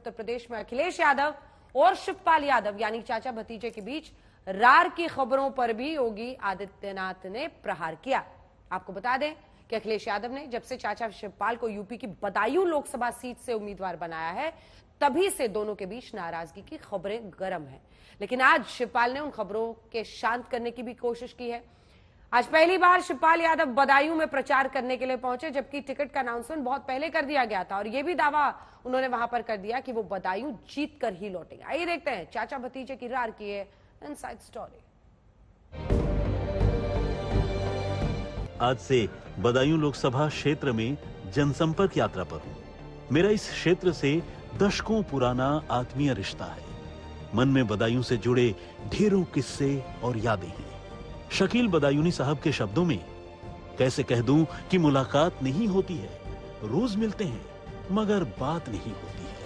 उत्तर प्रदेश में अखिलेश यादव और शिवपाल यादव यानी चाचा भतीजे के बीच रार की खबरों पर भी योगी आदित्यनाथ ने प्रहार किया। आपको बता दें कि अखिलेश यादव ने जब से चाचा शिवपाल को यूपी की बदायूं लोकसभा सीट से उम्मीदवार बनाया है, तभी से दोनों के बीच नाराजगी की खबरें गर्म हैं। लेकिन आज शिवपाल ने उन खबरों के शांत करने की भी कोशिश की है। आज पहली बार शिवपाल यादव बदायूं में प्रचार करने के लिए पहुंचे, जबकि टिकट का अनाउंसमेंट बहुत पहले कर दिया गया था और यह भी दावा उन्होंने वहां पर कर दिया कि वो बदायूं जीत कर ही लौटेंगे। आइए देखते हैं चाचा भतीजे की रार की है इनसाइड स्टोरी। आज से बदायूं लोकसभा क्षेत्र में जनसंपर्क यात्रा पर हूं। मेरा इस क्षेत्र से दशकों पुराना आत्मीय रिश्ता है। मन में बदायूं से जुड़े ढेरों किस्से और यादें हैं। शकील बदायूनी साहब के शब्दों में कैसे कह दूं कि मुलाकात नहीं होती है, रोज मिलते हैं मगर बात नहीं होती है।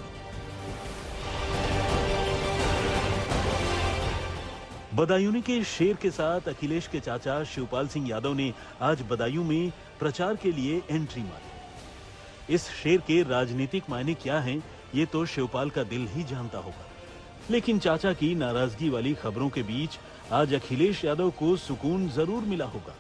बदायूनी के शेर के साथ अखिलेश के चाचा शिवपाल सिंह यादव ने आज बदायूं में प्रचार के लिए एंट्री मारी। इस शेर के राजनीतिक मायने क्या हैं, ये तो शिवपाल का दिल ही जानता होगा। लेकिन चाचा की नाराजगी वाली खबरों के बीच आज अखिलेश यादव को सुकून जरूर मिला होगा,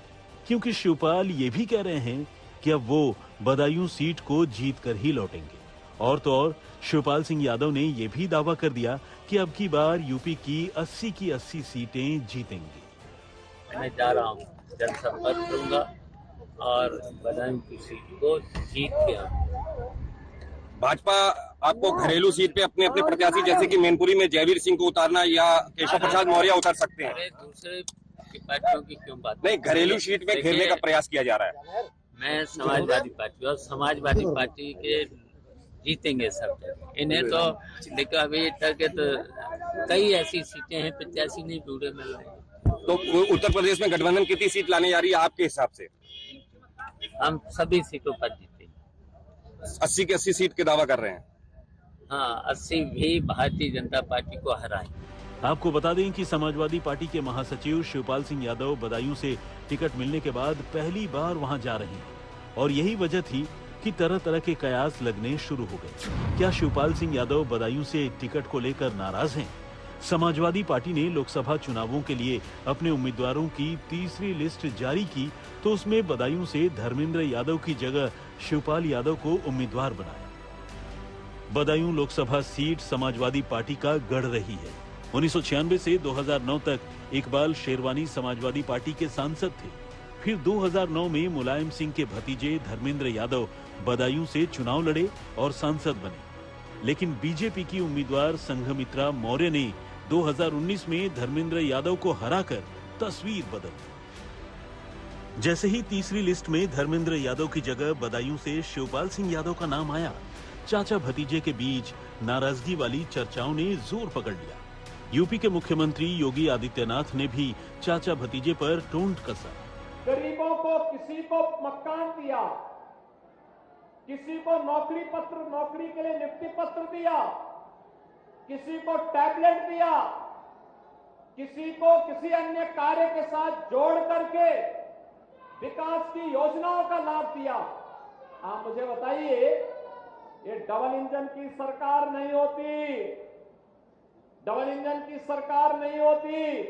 क्योंकि शिवपाल ये भी कह रहे हैं कि अब वो बदायूं सीट को जीत कर ही लौटेंगे। और तो और शिवपाल सिंह यादव ने यह भी दावा कर दिया कि अब की बार यूपी की 80 सीटें जीतेंगे। मैं जा रहा हूँ, जनसंपर्क करूंगा और बदायूं की सीट को जीत के आऊंगा। भाजपा आपको घरेलू सीट पे अपने अपने प्रत्याशी जैसे कि मैनपुरी में जयवीर सिंह को उतारना या केशव प्रसाद मौर्य उतार सकते हैं। दूसरे पार्टियों की क्यों बात? नहीं, घरेलू सीट में घेरने का प्रयास किया जा रहा है। मैं समाजवादी पार्टी और समाजवादी पार्टी के जीतेंगे सब। इन्हें तो देखो अभी तक तो कई ऐसी सीटें हैं प्रत्याशी नहीं ढूंढे मिल रहे। तो उत्तर प्रदेश में गठबंधन कितनी सीट लाने जा रही है आपके हिसाब से? हम सभी सीटों पर जीते। 80 की 80 सीट के दावा कर रहे हैं। हाँ, 80 भी भारतीय जनता पार्टी को हराए। आपको बता दें कि समाजवादी पार्टी के महासचिव शिवपाल सिंह यादव बदायूं से टिकट मिलने के बाद पहली बार वहां जा रहे हैं और यही वजह थी कि तरह तरह के कयास लगने शुरू हो गए। क्या शिवपाल सिंह यादव बदायूं से टिकट को लेकर नाराज हैं? समाजवादी पार्टी ने लोकसभा चुनावों के लिए अपने उम्मीदवारों की तीसरी लिस्ट जारी की, तो उसमें बदायूं से धर्मेंद्र यादव की जगह शिवपाल यादव को उम्मीदवार बनाया। बदायूं लोकसभा सीट समाजवादी पार्टी का गढ़ रही है। 1996 से 2009 तक इकबाल शेरवानी समाजवादी पार्टी के सांसद थे। फिर 2009 में मुलायम सिंह के भतीजे धर्मेंद्र यादव बदायूं से चुनाव लड़े और सांसद बने। लेकिन बीजेपी की उम्मीदवार संघमित्रा मौर्य ने 2019 में धर्मेंद्र यादव को हराकर तस्वीर बदल दी। जैसे ही तीसरी लिस्ट में धर्मेंद्र यादव की जगह बदायूं से शिवपाल सिंह यादव का नाम आया, चाचा भतीजे के बीच नाराजगी वाली चर्चाओं ने जोर पकड़ लिया। यूपी के मुख्यमंत्री योगी आदित्यनाथ ने भी चाचा भतीजे पर टोंट कसा। गरीबों को किसी को मकान दिया, किसी को नौकरी के लिए नियुक्ति पत्र दिया, किसी को टैबलेट दिया, किसी को किसी अन्य कार्य के साथ जोड़ करके विकास की योजनाओं का लाभ दिया। आप मुझे बताइए, ये डबल इंजन की सरकार नहीं होती, डबल इंजन की सरकार नहीं होती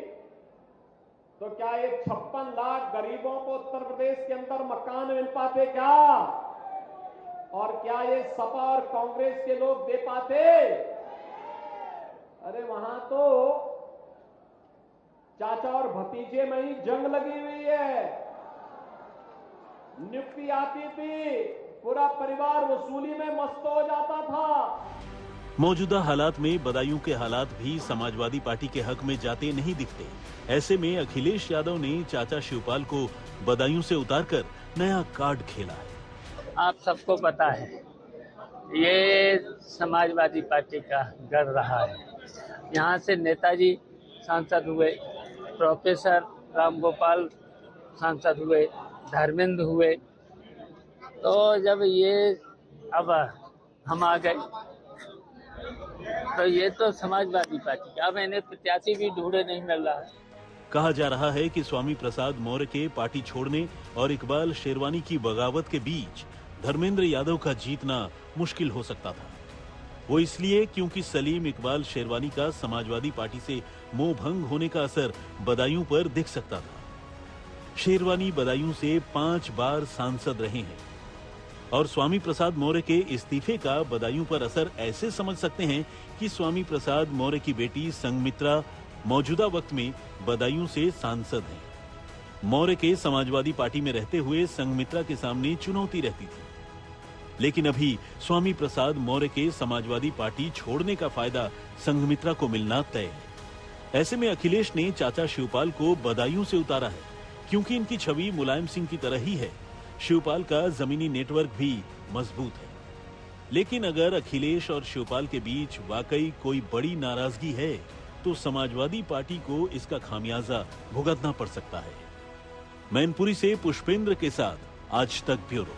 तो क्या ये 56 लाख गरीबों को उत्तर प्रदेश के अंदर मकान मिल पाते क्या? और क्या ये सपा और कांग्रेस के लोग दे पाते? अरे वहां तो चाचा और भतीजे में ही जंग लगी हुई है। नियुक्ति आती थी, पूरा परिवार वसूली में मस्त हो जाता था। मौजूदा हालात में बदायूं के हालात भी समाजवादी पार्टी के हक में जाते नहीं दिखते। ऐसे में अखिलेश यादव ने चाचा शिवपाल को बदायूं से उतारकर नया कार्ड खेला है। आप सबको पता है, ये समाजवादी पार्टी का गढ़ रहा है। यहाँ से नेताजी सांसद हुए, प्रोफेसर रामगोपाल सांसद हुए, धर्मेंद्र हुए। तो जब ये अब हम आ गए तो ये तो समाजवादी पार्टी, अब इन्हें प्रत्याशी भी ढूंढे नहीं मिल रहा है। कहा जा रहा है कि स्वामी प्रसाद मौर्य के पार्टी छोड़ने और इकबाल शेरवानी की बगावत के बीच धर्मेंद्र यादव का जीतना मुश्किल हो सकता था। वो इसलिए क्योंकि सलीम इकबाल शेरवानी का समाजवादी पार्टी से मोह भंग होने का असर बदायूं पर दिख सकता था। शेरवानी बदायूं से 5 बार सांसद रहे हैं और स्वामी प्रसाद मौर्य के इस्तीफे का बदायूं पर असर ऐसे समझ सकते हैं कि स्वामी प्रसाद मौर्य की बेटी संघमित्रा मौजूदा वक्त में बदायूं से सांसद हैं। मौर्य के समाजवादी पार्टी में रहते हुए संघमित्रा के सामने चुनौती रहती थी, लेकिन अभी स्वामी प्रसाद मौर्य के समाजवादी पार्टी छोड़ने का फायदा संघमित्रा को मिलना तय है। ऐसे में अखिलेश ने चाचा शिवपाल को बदायूं से उतारा है, क्योंकि इनकी छवि मुलायम सिंह की तरह ही है। शिवपाल का जमीनी नेटवर्क भी मजबूत है। लेकिन अगर अखिलेश और शिवपाल के बीच वाकई कोई बड़ी नाराजगी है तो समाजवादी पार्टी को इसका खामियाजा भुगतना पड़ सकता है। मैनपुरी से पुष्पेंद्र के साथ आज तक ब्यूरो।